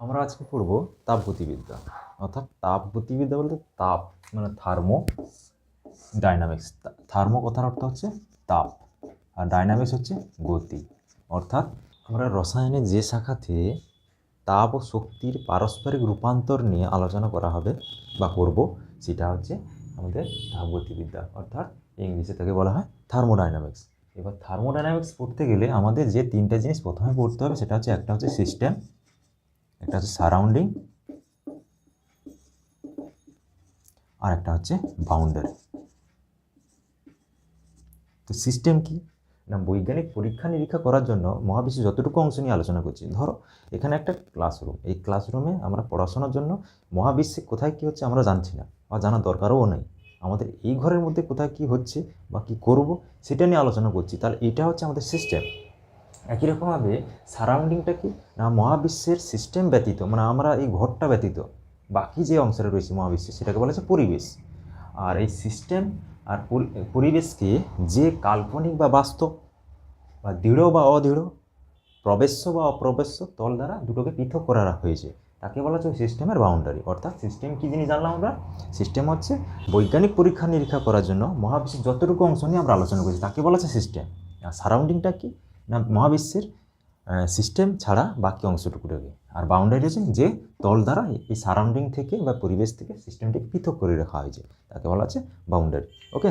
আমরা আজকে পড়ব তাপগতিবিদ্যা, অর্থাৎ তাপগতিবিদ্যা বলতে তাপ মানে থার্মো ডাইনামিক্স। থার্মো কথার অর্থ হচ্ছে তাপ, আর ডাইনামিক্স হচ্ছে গতি। অর্থাৎ আমরা রসায়নের যে শাখাতে তাপ ও শক্তির পারস্পরিক রূপান্তর নিয়ে আলোচনা করা হবে বা করব, সেটা হচ্ছে আমাদের তাপগতিবিদ্যা, অর্থাৎ ইংলিশে তাকে বলা হয় থার্মোডাইনামিক্স। এবার থার্মোডাইনামিক্স পড়তে গেলে আমাদের যে তিনটা জিনিস প্রথমে পড়তে হবে, সেটা হচ্ছে একটা হচ্ছে সিস্টেম, একটা হচ্ছে সারাউন্ডিং, আর একটা হচ্ছে বাউন্ডারি। তো সিস্টেম কি না, বৈজ্ঞানিক পরীক্ষা নিরীক্ষা করার জন্য মহাবিশ্বে যতটুকু অংশ নিয়ে আলোচনা করছি, ধরো এখানে একটা ক্লাসরুম, এই ক্লাসরুমে আমরা পড়াশোনার জন্য মহাবিশ্বে কোথায় কী হচ্ছে আমরা জানছি না বা জানার দরকারও নেই, আমাদের এই ঘরের মধ্যে কোথায় কী হচ্ছে বা কী করব সেটা নিয়ে আলোচনা করছি, তাহলে এটা হচ্ছে আমাদের সিস্টেম। একই রকমভাবে সারাউন্ডিংটা কি না, মহাবিশ্বের সিস্টেম ব্যতীত মানে আমরা এই ঘরটা ব্যতীত বাকি যে অংশটা রয়েছে মহাবিশ্বে সেটাকে বলা হচ্ছে পরিবেশ। আর এই সিস্টেম আর পরিবেশকে যে কাল্পনিক বা বাস্তব বা দৃঢ় বা অদৃঢ়, প্রবেশ্য বা অপ্রবেশ্য তল দ্বারা দুটোকে পৃথক করা হয়েছে, তাকে বলা হচ্ছে সিস্টেমের বাউন্ডারি। অর্থাৎ সিস্টেম কী জিনিস জানলাম আমরা, সিস্টেম হচ্ছে বৈজ্ঞানিক পরীক্ষা নিরীক্ষা করার জন্য মহাবিশ্বের যতটুকু অংশ নিয়ে আমরা আলোচনা করছি তাকে বলা হচ্ছে সিস্টেম। আর সারাউন্ডিংটা কি না, মহাবিশ্বের সিস্টেম ছাড়া বাকি অংশটুকুটাকে। আর বাউন্ডারি হচ্ছে যে তল দ্বারা এই সারাউন্ডিং থেকে বা পরিবেশ থেকে সিস্টেমটিকে পৃথক করে রাখা হয়েছে, তাকে বলা হচ্ছে বাউন্ডারি। ওকে।